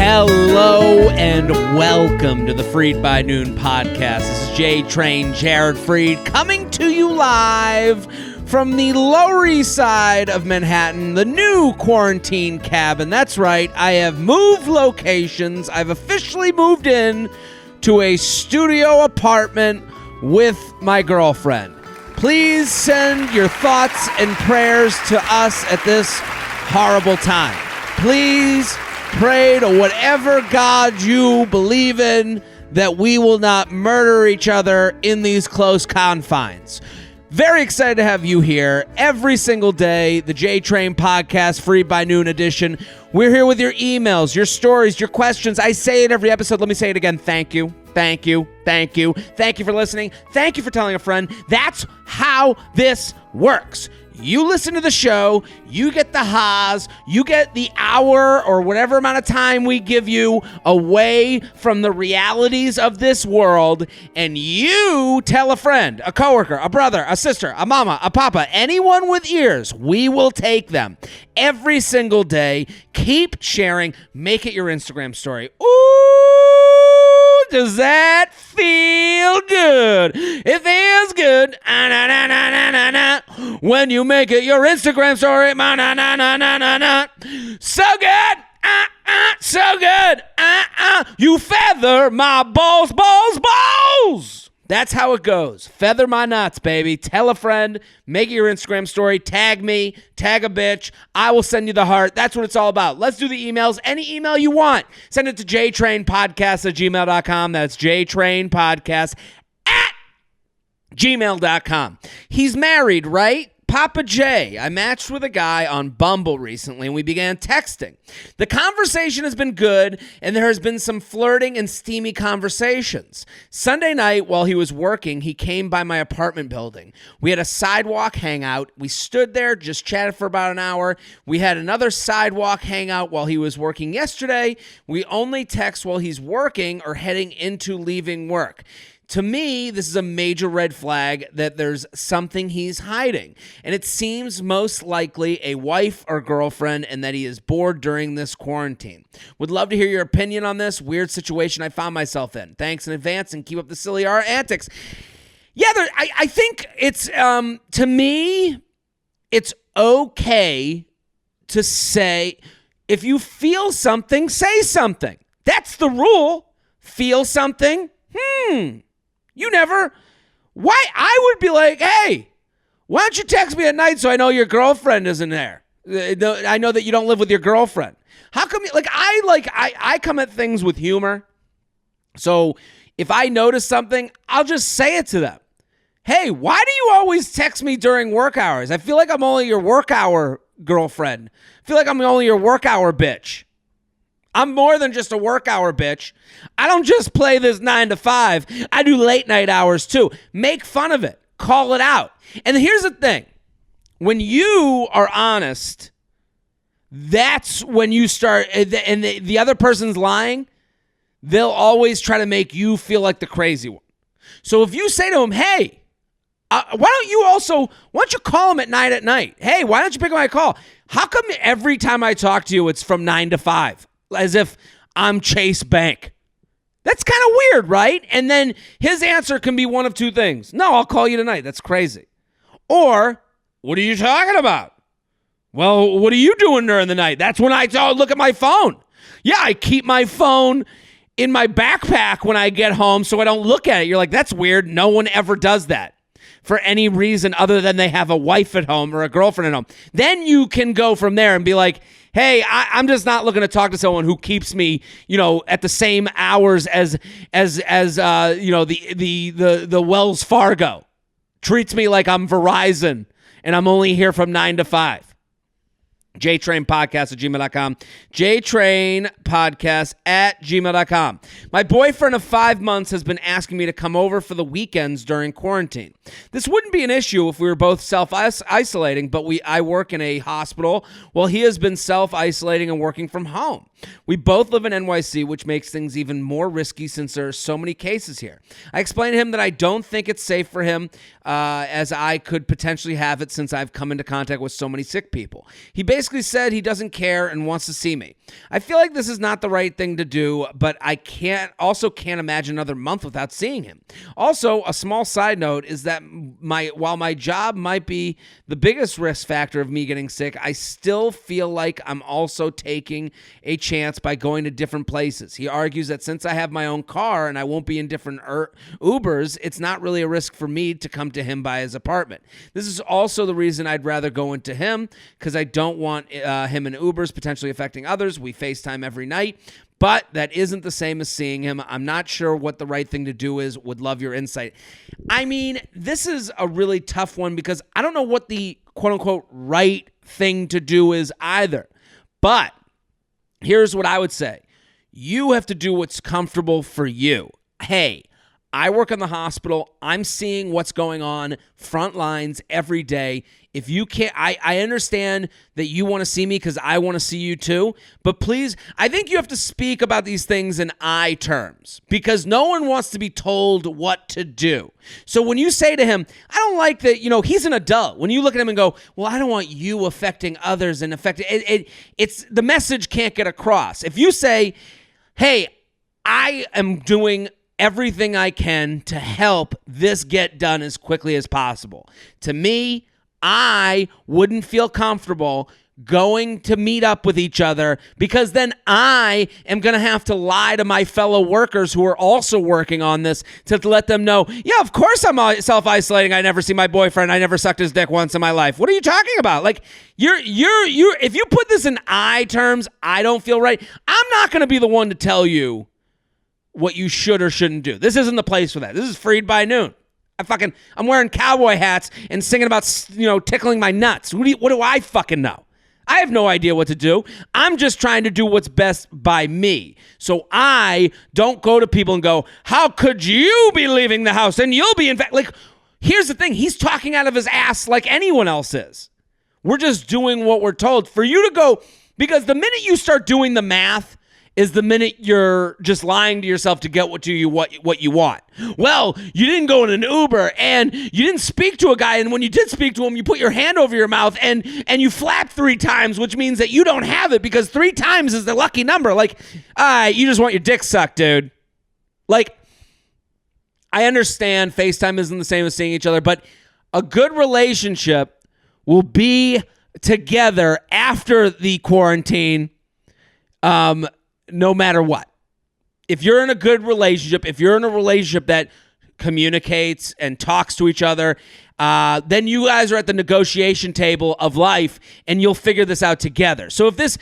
Hello and welcome to the Freid by Noon podcast. This is J-Train Jared Freid coming to you live from the Lower East Side of Manhattan, the new quarantine cabin. That's right, I have moved locations. I've officially moved in to a studio apartment with my girlfriend. Please send your thoughts and prayers to us at this horrible time. Please pray to whatever God you believe in that we will not murder each other in these close confines. Very excited to have you here every single day. The J-Train podcast, Freid by Noon edition. We're here with your emails, your stories, your questions. I say it every episode. Let me say it again. Thank you. Thank you. Thank you. Thank you for listening. Thank you for telling a friend. That's how this works. You listen to the show, you get the ha's, you get the hour or whatever amount of time we give you away from the realities of this world, and you tell a friend, a coworker, a brother, a sister, a mama, a papa, anyone with ears. We will take them every single day. Keep sharing. Make it your Instagram story. Ooh, does that feel good? It feels good. When you make it your Instagram story. So good. So good. You feather my balls. That's how it goes. Feather my nuts, baby. Tell a friend. Make it your Instagram story. Tag me. Tag a bitch. I will send you the heart. That's what it's all about. Let's do the emails. Any email you want. Send it to jtrainpodcast@gmail.com. That's jtrainpodcast@gmail.com. He's married, right? Papa J. I matched with a guy on Bumble recently, and we began texting. The conversation has been good, and there has been some flirting and steamy conversations. Sunday night, while he was working, he came by my apartment building. We had a sidewalk hangout. We stood there, just chatted for about an hour. We had another sidewalk hangout while he was working yesterday. We only text while he's working or heading into leaving work. To me, this is a major red flag that there's something he's hiding, and it seems most likely a wife or girlfriend and that he is bored during this quarantine. Would love to hear your opinion on this weird situation I found myself in. Thanks in advance and keep up the silly antics. Yeah, I think it's, to me, it's okay to say, if you feel something, say something. That's the rule. Feel something? You never. Why? I would be like, hey, why don't you text me at night so I know your girlfriend isn't there? I know that you don't live with your girlfriend. How come? I come at things with humor. So if I notice something, I'll just say it to them. Hey, why do you always text me during work hours? I feel like I'm only your work hour girlfriend. I feel like I'm only your work hour bitch. I'm more than just a work hour bitch. I don't just play this 9 to 5. I do late night hours too. Make fun of it. Call it out. And here's the thing. When you are honest, that's when you start, and the other person's lying, they'll always try to make you feel like the crazy one. So if you say to him, hey, why don't you call him at night? Hey, why don't you pick up my call? How come every time I talk to you, it's from 9 to 5? As if I'm Chase Bank. That's kind of weird, right? And then his answer can be one of two things. No, I'll call you tonight. That's crazy. Or, what are you talking about? Well, what are you doing during the night? That's when I look at my phone. Yeah, I keep my phone in my backpack when I get home so I don't look at it. You're like, that's weird. No one ever does that for any reason other than they have a wife at home or a girlfriend at home. Then you can go from there and be like, hey, I'm just not looking to talk to someone who keeps me, at the same hours as the Wells Fargo. Treats me like I'm Verizon and I'm only here from 9 to 5. jtrainpodcast@gmail.com. jtrainpodcast@gmail.com. My boyfriend of 5 months has been asking me to come over for the weekends during quarantine. This wouldn't be an issue if we were both self-isolating, but I work in a hospital while he has been self-isolating and working from home. We both live in NYC, which makes things even more risky since there are so many cases here. I explained to him that I don't think it's safe for him as I could potentially have it since I've come into contact with so many sick people. He basically basically said he doesn't care and wants to see me. I feel like this is not the right thing to do, but I can't imagine another month without seeing him. Also, a small side note is that while my job might be the biggest risk factor of me getting sick, I still feel like I'm also taking a chance by going to different places. He argues that since I have my own car and I won't be in different Ubers, it's not really a risk for me to come to him by his apartment. This is also the reason I'd rather go into him, because I don't want him in Ubers potentially affecting others. We FaceTime every night, but that isn't the same as seeing him. I'm not sure what the right thing to do is. Would love your insight. I mean, this is a really tough one because I don't know what the quote-unquote right thing to do is either. But here's what I would say. You have to do what's comfortable for you. Hey, I work in the hospital. I'm seeing what's going on front lines every day. If you can't, I understand that you want to see me because I want to see you too. But please, I think you have to speak about these things in I terms because no one wants to be told what to do. So when you say to him, I don't like that, he's an adult. When you look at him and go, well, I don't want you affecting others and affecting it's the message can't get across. If you say, hey, I am doing everything I can to help this get done as quickly as possible. To me, I wouldn't feel comfortable going to meet up with each other because then I am going to have to lie to my fellow workers who are also working on this to let them know, yeah, of course I'm self-isolating. I never see my boyfriend. I never sucked his dick once in my life. What are you talking about? Like, you're if you put this in I terms, I don't feel right. I'm not going to be the one to tell you what you should or shouldn't do. This isn't the place for that. This is Freid by noon. I'm wearing cowboy hats and singing about, tickling my nuts. What do I fucking know? I have no idea what to do. I'm just trying to do what's best by me. So I don't go to people and go, how could you be leaving the house and you'll be like, here's the thing. He's talking out of his ass like anyone else is. We're just doing what we're told. For you to go, because the minute you start doing the math is the minute you're just lying to yourself to get what you want. Well, you didn't go in an Uber and you didn't speak to a guy, and when you did speak to him, you put your hand over your mouth and you flapped 3 times, which means that you don't have it because 3 times is the lucky number. Like, you just want your dick sucked, dude. Like, I understand FaceTime isn't the same as seeing each other, but a good relationship will be together after the quarantine, no matter what. If you're in a good relationship, if you're in a relationship that communicates and talks to each other, then you guys are at the negotiation table of life and you'll figure this out together. So if this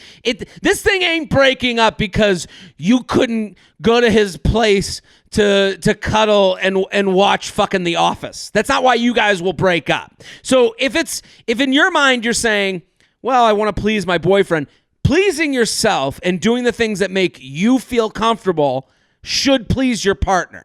thing ain't breaking up because you couldn't go to his place to cuddle and watch fucking The Office. That's not why you guys will break up. So if in your mind you're saying, well, I want to please my boyfriend, pleasing yourself and doing the things that make you feel comfortable should please your partner.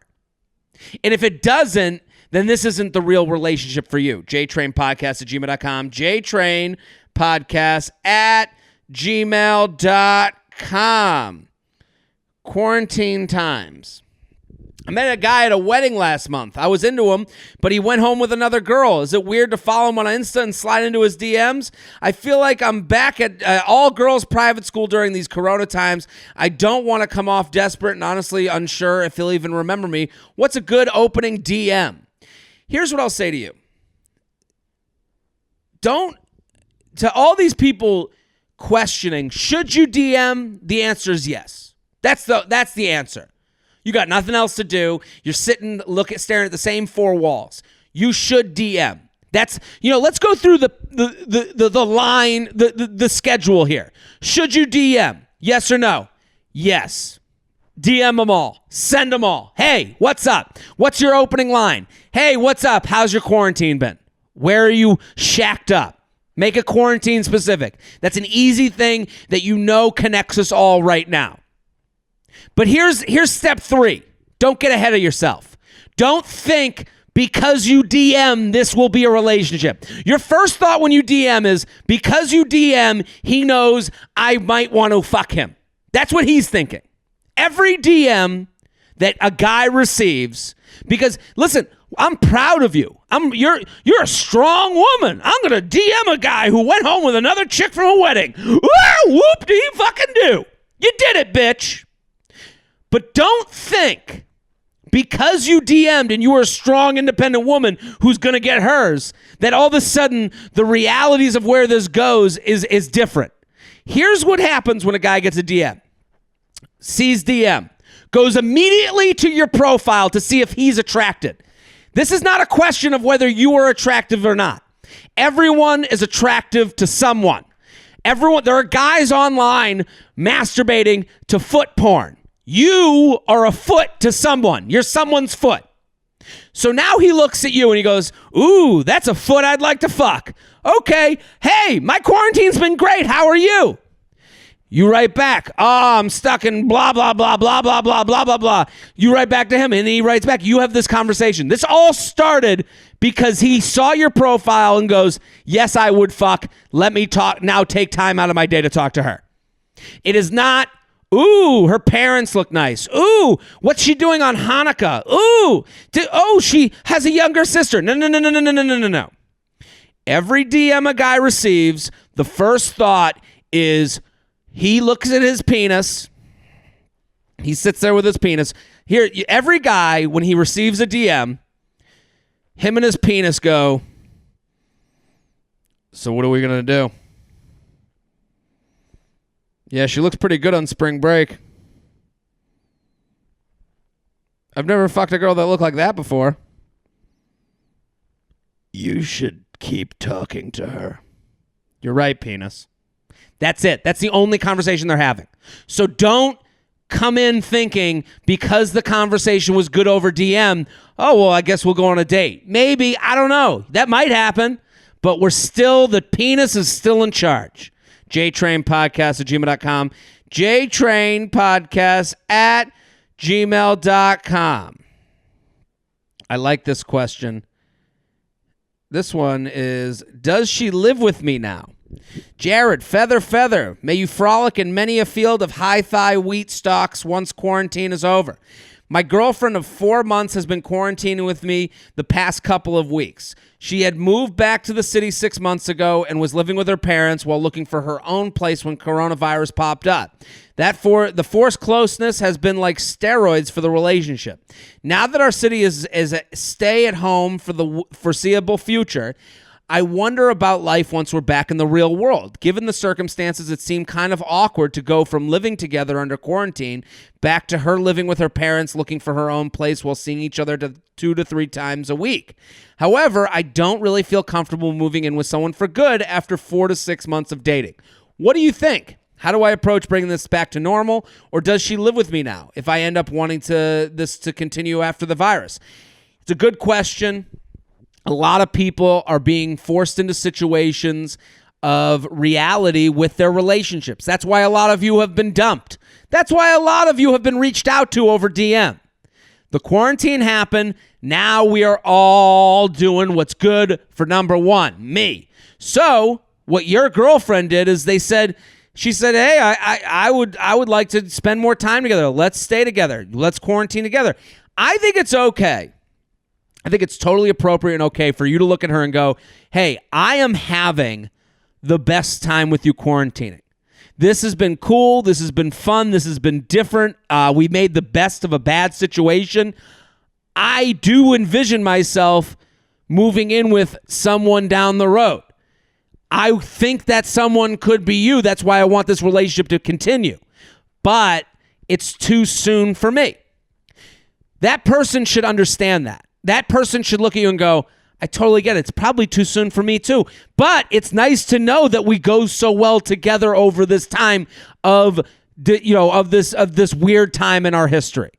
And if it doesn't, then this isn't the real relationship for you. jtrainpodcast@gmail.com. jtrainpodcast@gmail.com. Quarantine times. I met a guy at a wedding last month. I was into him, but he went home with another girl. Is it weird to follow him on Insta and slide into his DMs? I feel like I'm back at all-girls private school during these corona times. I don't want to come off desperate and honestly unsure if he'll even remember me. What's a good opening DM? Here's what I'll say to you. To all these people questioning, should you DM? The answer is yes. That's the answer. You got nothing else to do. You're sitting, staring at the same 4 walls. You should DM. That's, let's go through the line, the schedule here. Should you DM? Yes or no? Yes. DM them all. Send them all. Hey, what's up? What's your opening line? Hey, what's up? How's your quarantine been? Where are you shacked up? Make it quarantine specific. That's an easy thing that connects us all right now. But here's step 3. Don't get ahead of yourself. Don't think because you DM, this will be a relationship. Your first thought when you DM is, because you DM, he knows I might want to fuck him. That's what he's thinking. Every DM that a guy receives, because listen, I'm proud of you. You're a strong woman. I'm gonna DM a guy who went home with another chick from a wedding. Whoop-de-fucking-do. You did it, bitch. But don't think because you DM'd and you were a strong, independent woman who's gonna get hers, that all of a sudden the realities of where this goes is different. Here's what happens when a guy gets a DM. Sees DM. Goes immediately to your profile to see if he's attracted. This is not a question of whether you are attractive or not. Everyone is attractive to someone. There are guys online masturbating to foot porn. You are a foot to someone. You're someone's foot. So now he looks at you and he goes, ooh, that's a foot I'd like to fuck. Okay, hey, my quarantine's been great. How are you? You write back, oh, I'm stuck in blah, blah, blah, blah, blah, blah, blah, blah, blah. You write back to him, and he writes back. You have this conversation. This all started because he saw your profile and goes, yes, I would fuck. Let me talk now. Take time out of my day to talk to her. It is not, ooh, her parents look nice. Ooh, what's she doing on Hanukkah? Ooh, she has a younger sister. No. Every DM a guy receives, the first thought is, he looks at his penis. He sits there with his penis. Here, every guy, when he receives a DM, him and his penis go, so what are we going to do? Yeah, she looks pretty good on spring break. I've never fucked a girl that looked like that before. You should keep talking to her. You're right, penis. That's it. That's the only conversation they're having. So don't come in thinking because the conversation was good over DM, oh, well, I guess we'll go on a date. Maybe. I don't know. That might happen. But the penis is still in charge. JTrainPodcast@gmail.com. JTrainPodcast@gmail.com. I like this question. This one is, does she live with me now? Jared, feather, may you frolic in many a field of high-thigh wheat stalks once quarantine is over. My girlfriend of 4 months has been quarantining with me the past couple of weeks. She had moved back to the city 6 months ago and was living with her parents while looking for her own place when coronavirus popped up. The forced closeness has been like steroids for the relationship. Now that our city is a stay at home for the foreseeable future, I wonder about life once we're back in the real world. Given the circumstances, it seemed kind of awkward to go from living together under quarantine back to her living with her parents, looking for her own place while seeing each other 2 to 3 times a week. However, I don't really feel comfortable moving in with someone for good after 4 to 6 months of dating. What do you think? How do I approach bringing this back to normal? Or does she live with me now if I end up wanting this to continue after the virus? It's a good question. A lot of people are being forced into situations of reality with their relationships. That's why a lot of you have been dumped. That's why a lot of you have been reached out to over DM. The quarantine happened. Now we are all doing what's good for number one, me. So what your girlfriend did is she said, hey, I would like to spend more time together. Let's stay together. Let's quarantine together. I think it's okay. I think it's totally appropriate and okay for you to look at her and go, hey, I am having the best time with you quarantining. This has been cool. This has been fun. This has been different. We made the best of a bad situation. I do envision myself moving in with someone down the road. I think that someone could be you. That's why I want this relationship to continue. But it's too soon for me. That person should understand that. That person should look at you and go, I totally get it. It's probably too soon for me too. But it's nice to know that we go so well together over this time of this weird time in our history.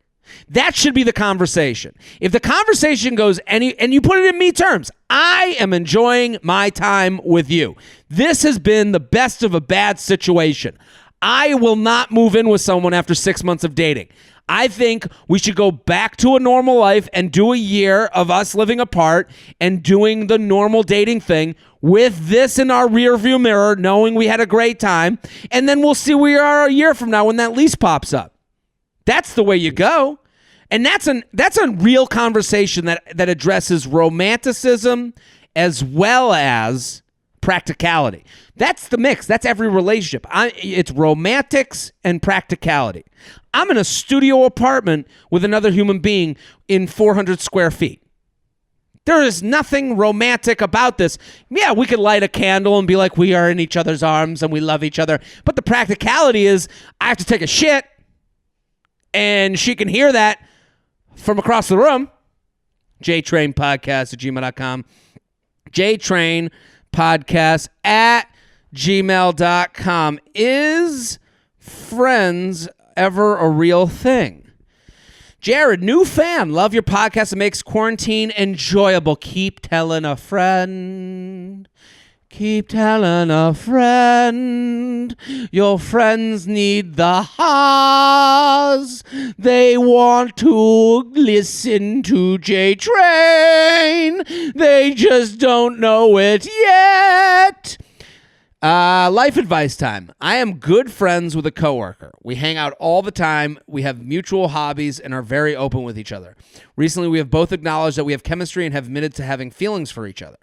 That should be the conversation. If the conversation goes and you put it in me terms, I am enjoying my time with you. This has been the best of a bad situation. I will not move in with someone after 6 months of dating. I think we should go back to a normal life and do a year of us living apart and doing the normal dating thing with this in our rearview mirror, knowing we had a great time. And then we'll see where we are a year from now when that lease pops up. That's the way you go. And that's a real conversation that addresses romanticism as well as practicality. That's the mix. That's every relationship. It's romantics and practicality. I'm in a studio apartment with another human being in 400 square feet. There is nothing romantic about this. Yeah, we could light a candle and be like, we are in each other's arms and we love each other. But the practicality is I have to take a shit and she can hear that from across the room. jtrainpodcast@gmail.com. jtrainpodcast@gmail.com. Is friends ever a real thing? Jared, new fan. Love your podcast. It makes quarantine enjoyable. Keep telling a friend. Keep telling a friend. Your friends need the ha's. They want to listen to J Train. They just don't know it yet. Life advice time. I am good friends with a coworker. We hang out all the time. We have mutual hobbies and are very open with each other. Recently, we have both acknowledged that we have chemistry and have admitted to having feelings for each other.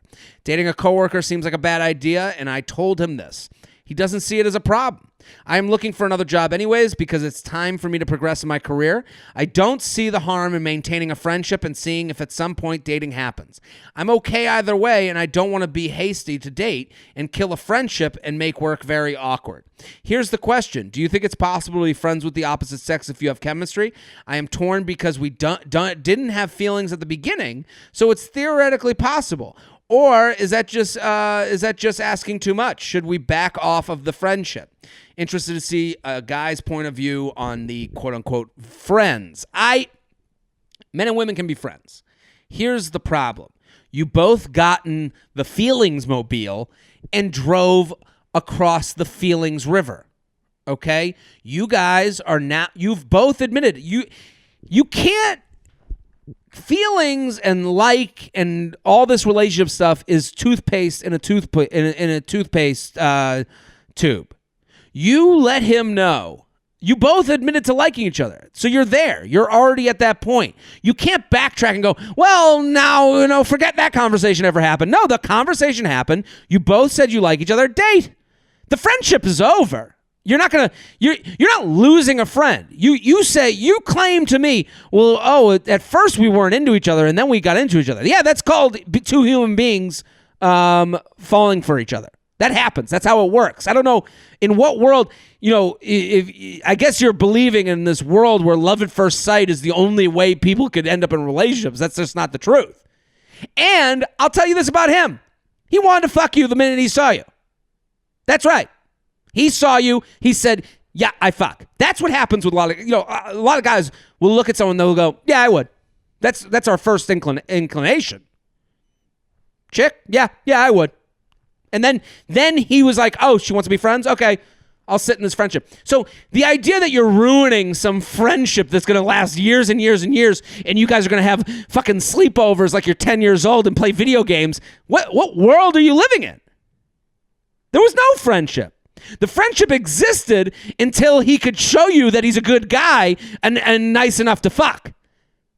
Dating a coworker seems like a bad idea, and I told him this. He doesn't see it as a problem. I am looking for another job anyways because it's time for me to progress in my career. I don't see the harm in maintaining a friendship and seeing if at some point dating happens. I'm okay either way, and I don't want to be hasty to date and kill a friendship and make work very awkward. Here's the question. Do you think it's possible to be friends with the opposite sex if you have chemistry? I am torn because we didn't have feelings at the beginning, so it's theoretically possible. Or is that just asking too much? Should we back off of the friendship? Interested to see a guy's point of view on the quote-unquote friends. Men and women can be friends. Here's the problem. You both gotten the feelings mobile and drove across the feelings river. Okay? You guys are now, you've both admitted, you can't. Feelings and and all this relationship stuff is toothpaste in a toothpaste tube. You let him know. You both admitted to liking each other. So you're there. You're already at that point. You can't backtrack and go, well, now, forget that conversation ever happened. No, the conversation happened. You both said you like each other. Date. The friendship is over. You're not losing a friend. You claim to me, well, at first we weren't into each other and then we got into each other. Yeah, that's called two human beings falling for each other. That happens. That's how it works. I don't know in what world, if I guess you're believing in this world where love at first sight is the only way people could end up in relationships. That's just not the truth. And I'll tell you this about him. He wanted to fuck you the minute he saw you. That's right. He saw you. He said, yeah, I fuck. That's what happens with a lot of guys will look at someone and they'll go, yeah, I would. That's our first inclination. Chick? Yeah, I would. And then he was like, oh, she wants to be friends? Okay, I'll sit in this friendship. So the idea that you're ruining some friendship that's going to last years and years and years and you guys are going to have fucking sleepovers like you're 10 years old and play video games, what world are you living in? There was no friendship. The friendship existed until he could show you that he's a good guy and nice enough to fuck.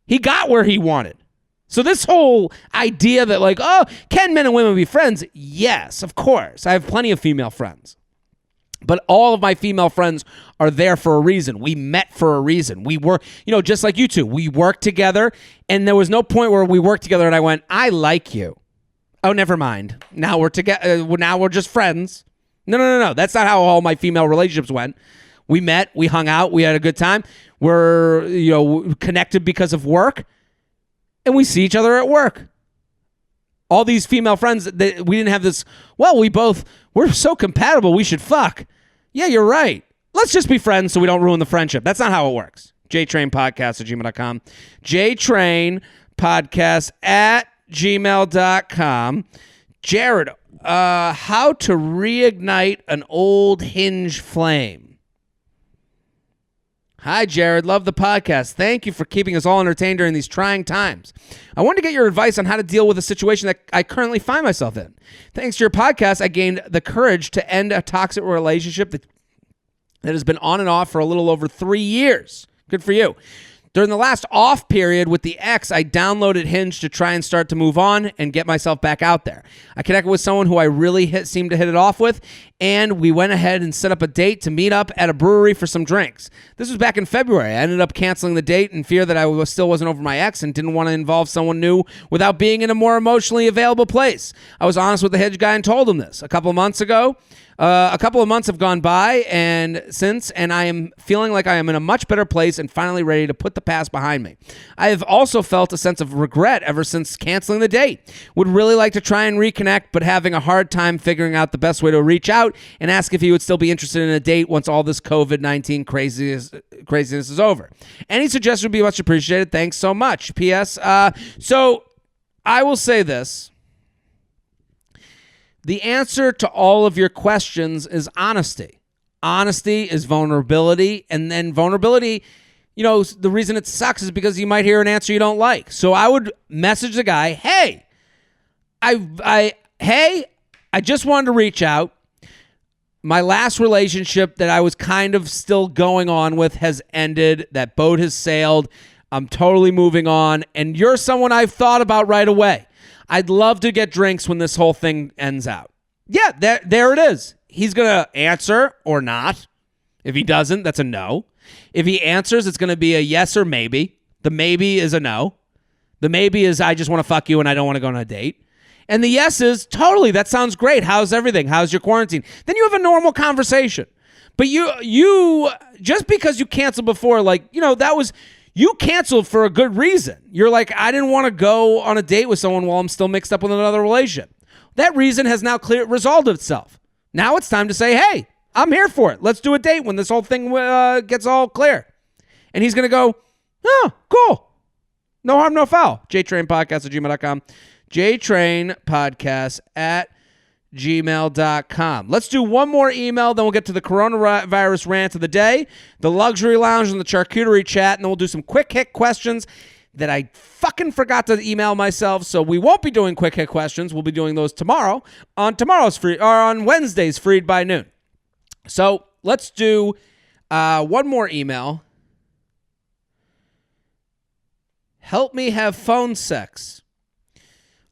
He got where he wanted. So this whole idea that can men and women be friends? Yes, of course. I have plenty of female friends. But all of my female friends are there for a reason. We met for a reason. We were, just like you two, we worked together and there was no point where we worked together and I went, I like you. Oh, never mind. Now we're together. Now we're just friends. No. That's not how all my female relationships went. We met, we hung out, we had a good time. We're, connected because of work, and we see each other at work. All these female friends, we didn't have this, we're so compatible, we should fuck. Yeah, you're right. Let's just be friends so we don't ruin the friendship. That's not how it works. jtrainpodcast@gmail.com. jtrainpodcast@gmail.com. Jared, how to reignite an old Hinge flame. Hi, Jared. Love the podcast. Thank you for keeping us all entertained during these trying times. I wanted to get your advice on how to deal with a situation that I currently find myself in. Thanks to your podcast, I gained the courage to end a toxic relationship that has been on and off for a little over 3 years. Good for you. During the last off period with the ex, I downloaded Hinge to try and start to move on and get myself back out there. I connected with someone who I really seemed to hit it off with, and we went ahead and set up a date to meet up at a brewery for some drinks. This was back in February. I ended up canceling the date in fear that I still wasn't over my ex and didn't want to involve someone new without being in a more emotionally available place. I was honest with the Hinge guy and told him this. A couple of months have gone by and I am feeling like I am in a much better place and finally ready to put the past behind me. I have also felt a sense of regret ever since canceling the date. Would really like to try and reconnect, but having a hard time figuring out the best way to reach out and ask if he would still be interested in a date once all this COVID-19 craziness is over. Any suggestion would be much appreciated. Thanks so much. P.S. So I will say this. The answer to all of your questions is honesty. Honesty is vulnerability. And then vulnerability, the reason it sucks is because you might hear an answer you don't like. So I would message the guy, hey, I just wanted to reach out. My last relationship that I was kind of still going on with has ended. That boat has sailed. I'm totally moving on. And you're someone I've thought about right away. I'd love to get drinks when this whole thing ends out. Yeah, there it is. He's going to answer or not. If he doesn't, that's a no. If he answers, it's going to be a yes or maybe. The maybe is a no. The maybe is I just want to fuck you and I don't want to go on a date. And the yes is totally, that sounds great. How's everything? How's your quarantine? Then you have a normal conversation. But you just because you canceled before, you canceled for a good reason. You're like, I didn't want to go on a date with someone while I'm still mixed up with another relationship. That reason has now resolved itself. Now it's time to say, hey, I'm here for it. Let's do a date when this whole thing gets all clear. And he's going to go, oh, cool. No harm, no foul. jtrainpodcast@gmail.com. jtrainpodcast@gmail.com. Let's do one more email, then we'll get to the coronavirus rant of the day, the luxury lounge, and the charcuterie chat, and then we'll do some quick hit questions that I fucking forgot to email myself, so we won't be doing quick hit questions. We'll be doing those tomorrow on Wednesday's Freid by noon. So let's do one more email. Help me have phone sex.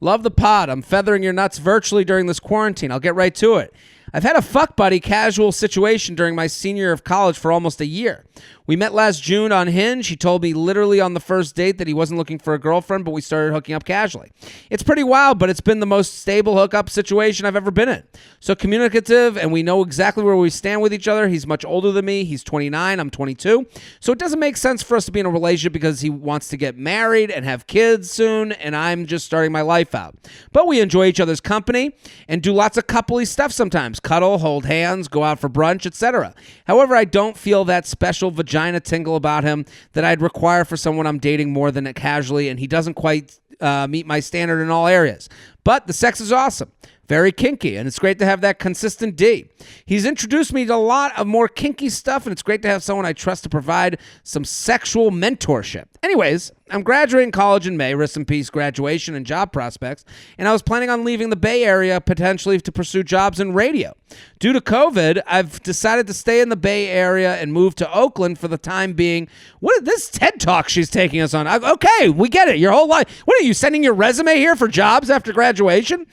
Love the pod. I'm feathering your nuts virtually during this quarantine. I'll get right to it. I've had a fuck buddy casual situation during my senior year of college for almost a year. We met last June on Hinge. He told me literally on the first date that he wasn't looking for a girlfriend, but we started hooking up casually. It's pretty wild, but it's been the most stable hookup situation I've ever been in. So communicative, and we know exactly where we stand with each other. He's much older than me. He's 29. I'm 22. So it doesn't make sense for us to be in a relationship because he wants to get married and have kids soon, and I'm just starting my life out. But we enjoy each other's company and do lots of coupley stuff sometimes. Cuddle, hold hands, go out for brunch, etc. However, I don't feel that special vagina tingle about him that I'd require for someone I'm dating more than casually, and he doesn't quite meet my standard in all areas. But the sex is awesome. Very kinky, and it's great to have that consistent D. He's introduced me to a lot of more kinky stuff, and it's great to have someone I trust to provide some sexual mentorship. Anyways, I'm graduating college in May, rest in peace, graduation and job prospects, and I was planning on leaving the Bay Area potentially to pursue jobs in radio. Due to COVID, I've decided to stay in the Bay Area and move to Oakland for the time being. What is this TED Talk she's taking us on? Okay, we get it. Your whole life. What are you, sending your resume here for jobs after graduation?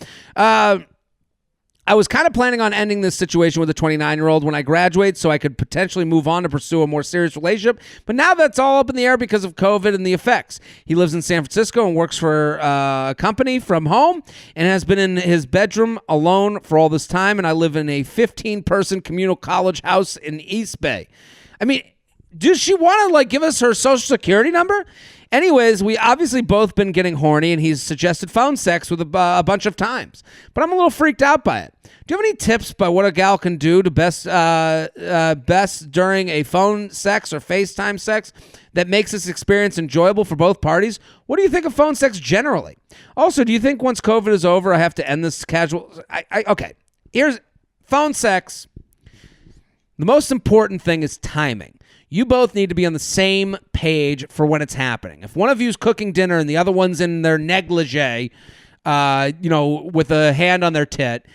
I was kind of planning on ending this situation with a 29-year-old when I graduate so I could potentially move on to pursue a more serious relationship. But now that's all up in the air because of COVID and the effects. He lives in San Francisco and works for a company from home and has been in his bedroom alone for all this time. And I live in a 15-person communal college house in East Bay. I mean, does she want to give us her social security number? Anyways, we obviously both been getting horny, and he's suggested phone sex with a bunch of times. But I'm a little freaked out by it. Do you have any tips by what a gal can do to best during a phone sex or FaceTime sex that makes this experience enjoyable for both parties? What do you think of phone sex generally? Also, do you think once COVID is over, I have to end this casual? Okay, here's phone sex. The most important thing is timing. You both need to be on the same page for when it's happening. If one of you's cooking dinner and the other one's in their negligee, with a hand on their tit,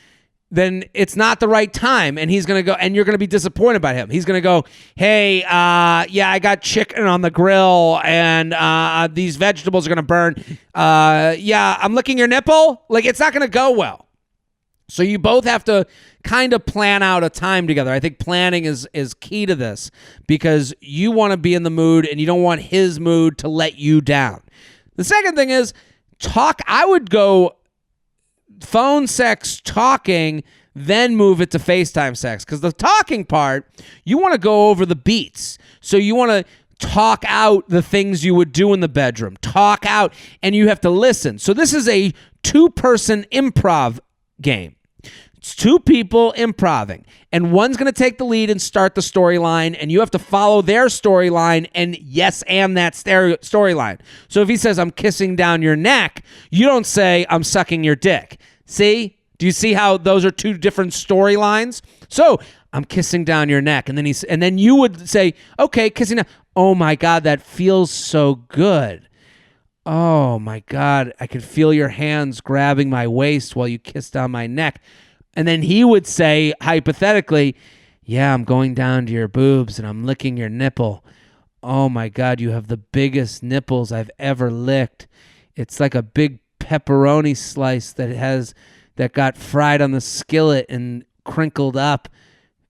then it's not the right time, and he's going to go, and you're going to be disappointed by him. He's going to go, hey, yeah, I got chicken on the grill, and these vegetables are going to burn. Yeah, I'm licking your nipple. Like, it's not going to go well. So you both have to kind of plan out a time together. I think planning is key to this, because you want to be in the mood, and you don't want his mood to let you down. The second thing is talk. I would go phone sex, talking, then move it to FaceTime sex. Because the talking part, you want to go over the beats. So you want to talk out the things you would do in the bedroom. Talk out, and you have to listen. So this is a 2-person improv game. It's 2 people improving, and one's going to take the lead and start the storyline, and you have to follow their storyline and and that storyline. So if he says, I'm kissing down your neck, you don't say, I'm sucking your dick. See? Do you see how those are 2 different storylines? So I'm kissing down your neck, and then you would say, okay, kissing down. Oh my God, that feels so good. Oh my God, I could feel your hands grabbing my waist while you kiss down my neck. And then he would say, hypothetically, yeah, I'm going down to your boobs and I'm licking your nipple. Oh my God, you have the biggest nipples I've ever licked. It's like a big pepperoni slice that got fried on the skillet and crinkled up.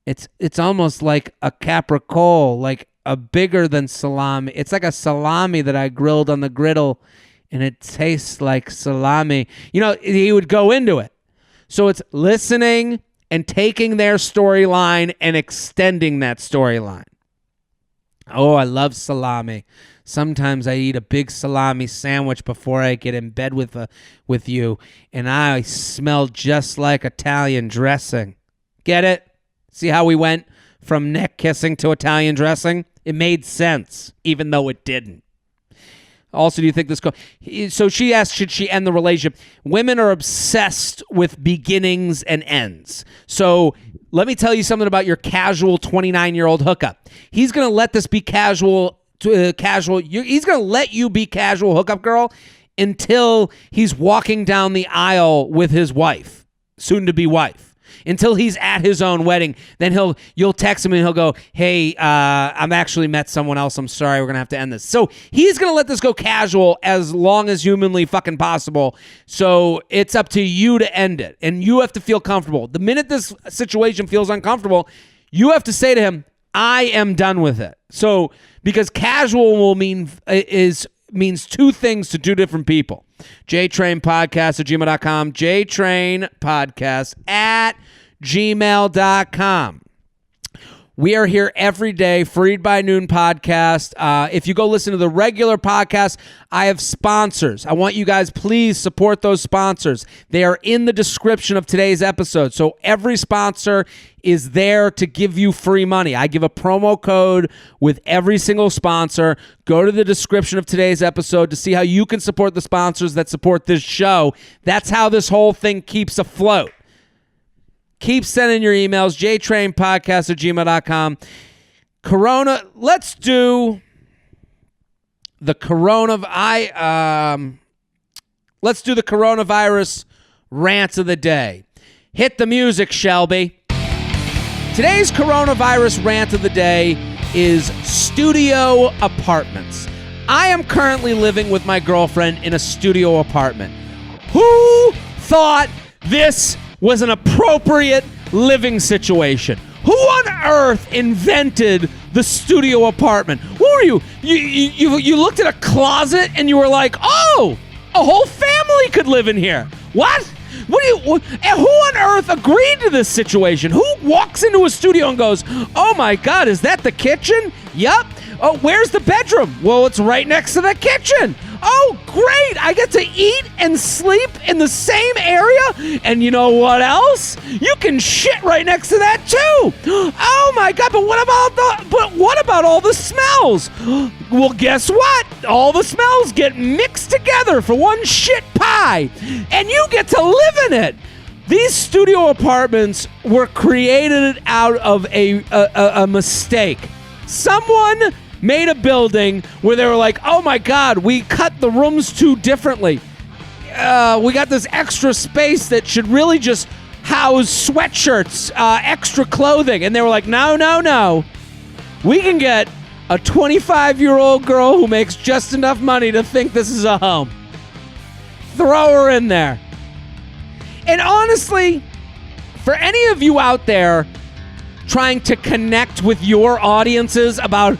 It's almost like a capricole, like a bigger than salami. It's like a salami that I grilled on the griddle, and it tastes like salami. You know, he would go into it. So it's listening and taking their storyline and extending that storyline. Oh, I love salami. Sometimes I eat a big salami sandwich before I get in bed with you, and I smell just like Italian dressing. Get it? See how we went from neck kissing to Italian dressing? It made sense, even though it didn't. Also, do you think this so she asked, should she end the relationship? Women are obsessed with beginnings and ends. So let me tell you something about your casual 29-year-old hookup. He's going to let this be casual. He's going to let you be casual hookup girl until he's walking down the aisle with his wife, soon-to-be wife. Until he's at his own wedding, then you'll text him and he'll go, hey, I've actually met someone else. I'm sorry, we're going to have to end this. So he's going to let this go casual as long as humanly fucking possible. So it's up to you to end it. And you have to feel comfortable. The minute this situation feels uncomfortable, you have to say to him, I am done with it. So because casual will means 2 things to 2 different people. JTrainPodcast@gmail.com. JTrainPodcast@gmail.com. We are here every day, Freid by Noon podcast. If you go listen to the regular podcast, I have sponsors. I want you guys, please support those sponsors. They are in the description of today's episode. So every sponsor is there to give you free money. I give a promo code with every single sponsor. Go to the description of today's episode to see how you can support the sponsors that support this show. That's how this whole thing keeps afloat. Keep sending your emails, jtrainpodcast@gmail.com. Let's do the coronavirus rant of the day. Hit the music, Shelby. Today's coronavirus rant of the day is studio apartments. I am currently living with my girlfriend in a studio apartment. Who thought this was an appropriate living situation? Who on earth invented the studio apartment? Who are you? You looked at a closet and you were like, oh, a whole family could live in here. What? Who on earth agreed to this situation? Who walks into a studio and goes, oh my God, is that the kitchen? Yup. Oh, where's the bedroom? Well, it's right next to the kitchen. Oh, great. I get to eat and sleep in the same area. And you know what else? You can shit right next to that too. Oh my God, but what about all the smells? Well, guess what? All the smells get mixed together for one shit pie. And you get to live in it. These studio apartments were created out of a mistake. Someone made a building where they were like, oh my God, we cut the rooms too differently. We got this extra space that should really just house sweatshirts, extra clothing. And they were like, no. We can get a 25-year-old girl who makes just enough money to think this is a home. Throw her in there. And honestly, for any of you out there trying to connect with your audiences about,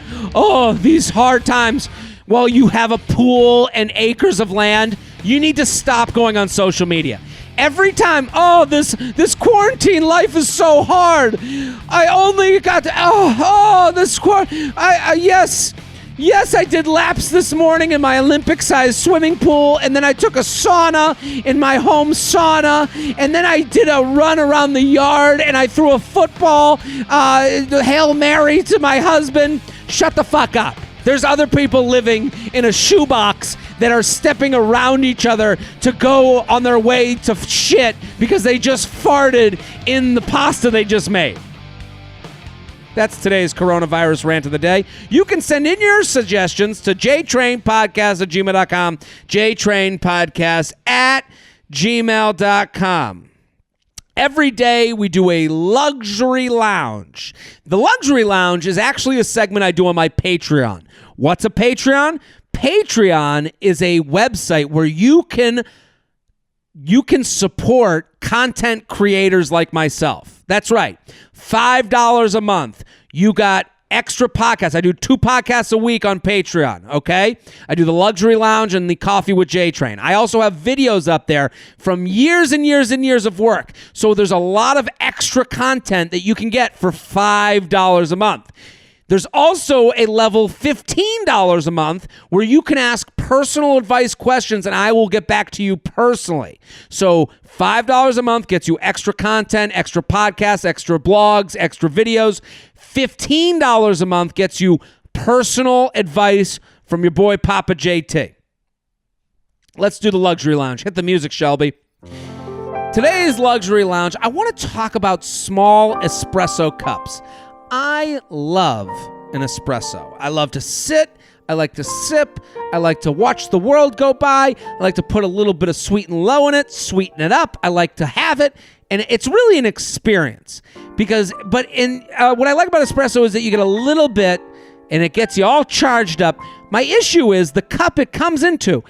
these hard times while you have a pool and acres of land, you need to stop going on social media. Every time, this quarantine life is so hard. I only got to, this quarantine. Yes, I did laps this morning in my Olympic-sized swimming pool, and then I took a sauna in my home sauna, and then I did a run around the yard, and I threw a football, Hail Mary to my husband. Shut the fuck up. There's other people living in a shoebox that are stepping around each other to go on their way to shit because they just farted in the pasta they just made. That's today's coronavirus rant of the day. You can send in your suggestions to jtrainpodcast@gmail.com, jtrainpodcast@gmail.com. Every day we do a luxury lounge. The luxury lounge is actually a segment I do on my Patreon. What's a Patreon? Patreon is a website where you can support content creators like myself. That's right. $5 a month. You got extra podcasts. I do 2 podcasts a week on Patreon, okay? I do the Luxury Lounge and the Coffee with J-Train. I also have videos up there from years and years and years of work. So there's a lot of extra content that you can get for $5 a month. There's also a level $15 a month where you can ask personal advice questions and I will get back to you personally. So $5 a month gets you extra content, extra podcasts, extra blogs, extra videos. $15 a month gets you personal advice from your boy Papa JT. Let's do the Luxury Lounge. Hit the music, Shelby. Today's Luxury Lounge, I want to talk about small espresso cups. I love an espresso. I love to sit. I like to sip. I like to watch the world go by. I like to put a little bit of sweet and low in it, sweeten it up. I like to have it. And it's really an experience what I like about espresso is that you get a little bit and it gets you all charged up. My issue is the cup it comes into.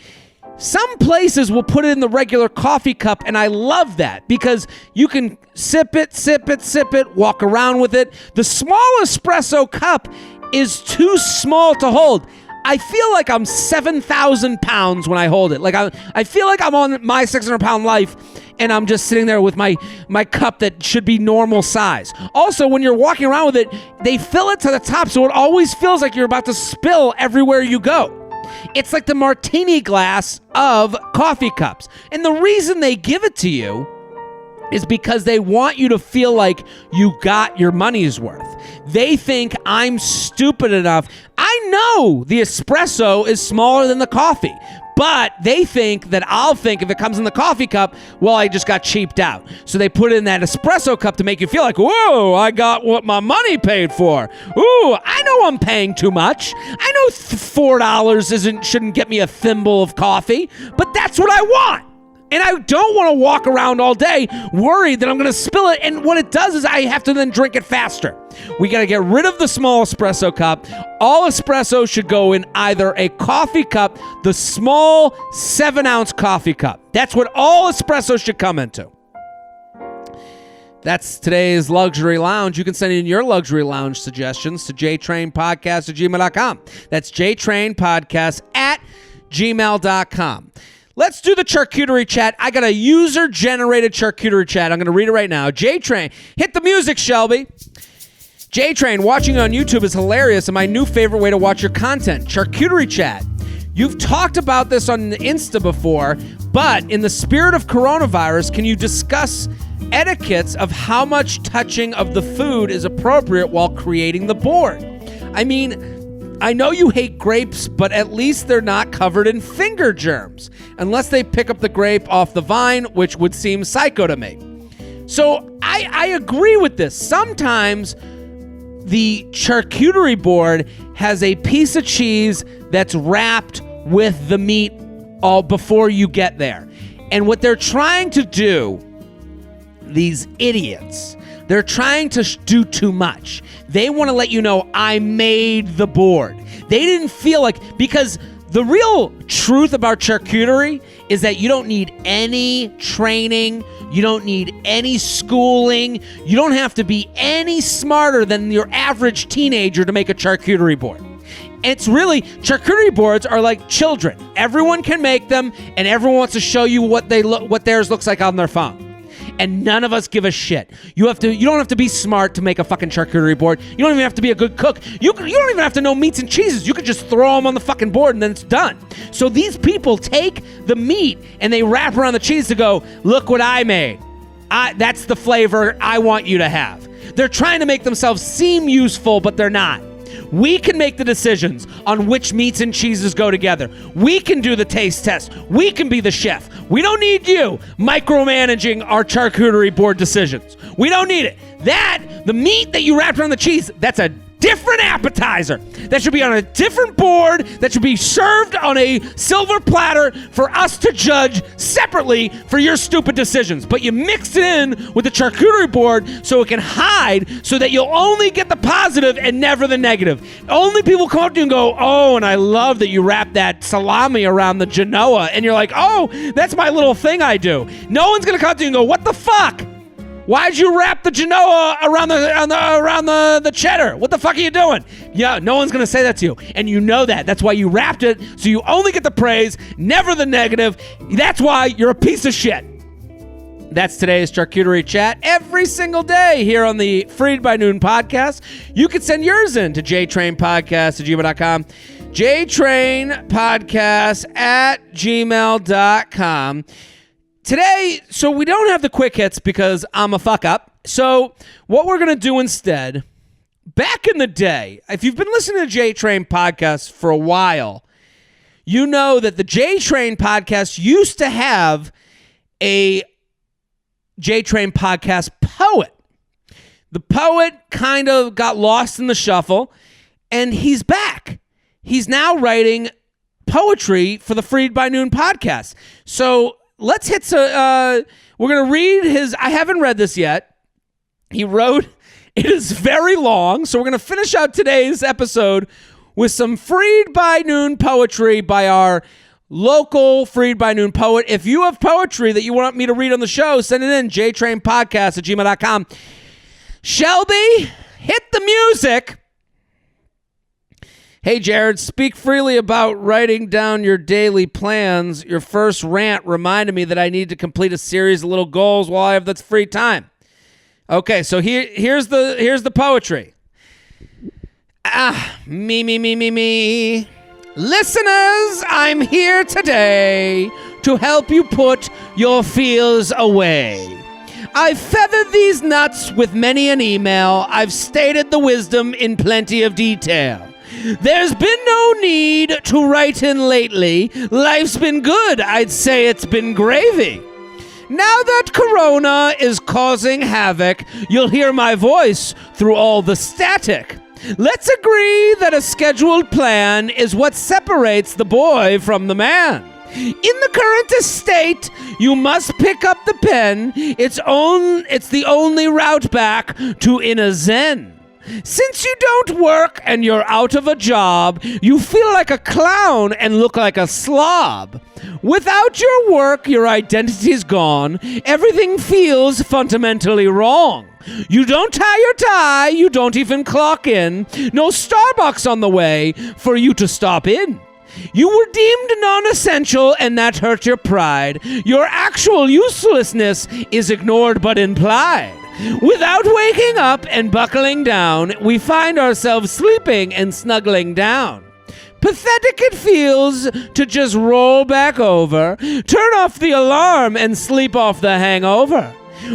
Some places will put it in the regular coffee cup, and I love that because you can sip it, walk around with it. The small espresso cup is too small to hold. I feel like I'm 7,000 pounds when I hold it. Like I feel like I'm on my 600-pound life, and I'm just sitting there with my cup that should be normal size. Also, when you're walking around with it, they fill it to the top, so it always feels like you're about to spill everywhere you go. It's like the martini glass of coffee cups. And the reason they give it to you is because they want you to feel like you got your money's worth. They think I'm stupid enough. I know the espresso is smaller than the coffee, but they think that I'll think if it comes in the coffee cup, well, I just got cheaped out. So they put it in that espresso cup to make you feel like, whoa, I got what my money paid for. Ooh, I know I'm paying too much. I know $4 shouldn't get me a thimble of coffee, but that's what I want. And I don't want to walk around all day worried that I'm going to spill it. And what it does is I have to then drink it faster. We got to get rid of the small espresso cup. All espresso should go in either a coffee cup, the small 7-ounce coffee cup. That's what all espresso should come into. That's today's Luxury Lounge. You can send in your Luxury Lounge suggestions to jtrainpodcast@gmail.com. That's jtrainpodcast@gmail.com. Let's do the charcuterie chat. I got a user-generated charcuterie chat. I'm going to read it right now. J-Train, hit the music, Shelby. J-Train, watching you on YouTube is hilarious and my new favorite way to watch your content. Charcuterie chat. You've talked about this on Insta before, but in the spirit of coronavirus, can you discuss etiquettes of how much touching of the food is appropriate while creating the board? I mean, I know you hate grapes, but at least they're not covered in finger germs, unless they pick up the grape off the vine, which would seem psycho to me. So I agree with this. Sometimes the charcuterie board has a piece of cheese that's wrapped with the meat all before you get there. And what they're trying to do these idiots. They're trying to do too much. They want to let you know, I made the board. They didn't feel like, because the real truth about charcuterie is that you don't need any training. You don't need any schooling. You don't have to be any smarter than your average teenager to make a charcuterie board. It's really, charcuterie boards are like children. Everyone can make them, and everyone wants to show you what theirs looks like on their phone. And none of us give a shit. You don't have to be smart to make a fucking charcuterie board. You don't even have to be a good cook. You don't even have to know meats and cheeses. You could just throw them on the fucking board and then it's done. So these people take the meat and they wrap around the cheese to go, look what I made. That's the flavor I want you to have. They're trying to make themselves seem useful, but they're not. We can make the decisions on which meats and cheeses go together. We can do the taste test. We can be the chef. We don't need you micromanaging our charcuterie board decisions. We don't need it. The meat that you wrapped around the cheese, that's a different appetizer. That should be on a different board. That should be served on a silver platter for us to judge separately for your stupid decisions. But you mixed it in with the charcuterie board so it can hide, so that you'll only get the positive and never the negative. Only people come up to you and go, oh, and I love that you wrap that salami around the Genoa. And you're like, oh, that's my little thing I do. No one's going to come up to you and go, what the fuck? Why'd you wrap the Genoa around the cheddar? What the fuck are you doing? Yeah, no one's gonna say that to you, and you know that. That's why you wrapped it, so you only get the praise, never the negative. That's why you're a piece of shit. That's today's charcuterie chat every single day here on the Freid by Noon podcast. You can send yours in to jtrainpodcast@gmail.com. jtrainpodcast@gmail.com. Today, so we don't have the quick hits because I'm a fuck up. So what we're going to do instead, back in the day, if you've been listening to J-Train podcast for a while, you know that the J-Train podcast used to have a J-Train podcast poet. The poet kind of got lost in the shuffle, and he's back. He's now writing poetry for the Freid by Noon podcast. So let's hit, we're going to read his, I haven't read this yet. He wrote, it is very long, so we're going to finish out today's episode with some Freid by Noon poetry by our local Freid by Noon poet. If you have poetry that you want me to read on the show, send it in, jtrainpodcast@gmail.com. Shelby, hit the music. Hey, Jared, speak freely about writing down your daily plans. Your first rant reminded me that I need to complete a series of little goals while I have this free time. Okay, so here's the poetry. Me. Listeners, I'm here today to help you put your fears away. I've feathered these nuts with many an email. I've stated the wisdom in plenty of detail. There's been no need to write in lately. Life's been good. I'd say it's been gravy. Now that Corona is causing havoc, you'll hear my voice through all the static. Let's agree that a scheduled plan is what separates the boy from the man. In the current estate, you must pick up the pen. It's the only route back to inner zen. Since you don't work and you're out of a job, you feel like a clown and look like a slob. Without your work, your identity's gone. Everything feels fundamentally wrong. You don't tie your tie, you don't even clock in. No Starbucks on the way for you to stop in. You were deemed non-essential and that hurt your pride. Your actual uselessness is ignored but implied. Without waking up and buckling down, we find ourselves sleeping and snuggling down. Pathetic it feels to just roll back over, turn off the alarm and sleep off the hangover.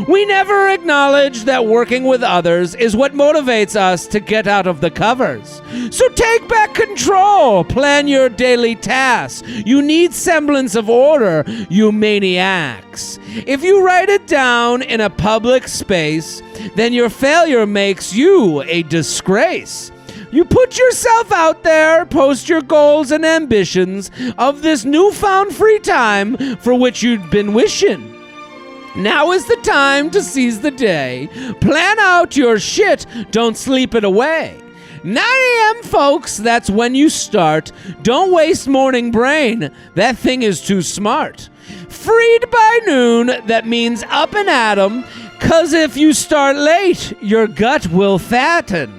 We never acknowledge that working with others is what motivates us to get out of the covers. So take back control, plan your daily tasks. You need semblance of order, you maniacs. If you write it down in a public space, then your failure makes you a disgrace. You put yourself out there, post your goals and ambitions of this newfound free time for which you'd been wishing. Now is the time to seize the day. Plan out your shit, don't sleep it away. 9 a.m., folks, that's when you start. Don't waste morning brain, that thing is too smart. Freid by noon, that means up and at 'em, 'cause if you start late, your gut will fatten.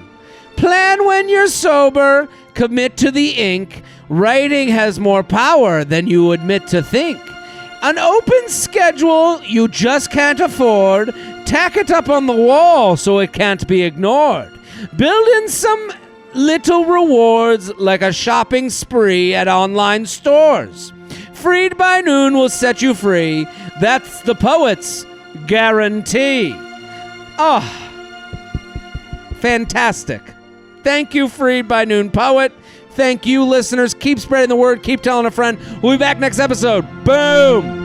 Plan when you're sober, commit to the ink. Writing has more power than you admit to think. An open schedule you just can't afford. Tack it up on the wall so it can't be ignored. Build in some little rewards like a shopping spree at online stores. Freid by noon will set you free. That's the poet's guarantee. Oh, fantastic. Thank you, Freid by noon poet. Thank you, listeners. Keep spreading the word. Keep telling a friend. We'll be back next episode. Boom.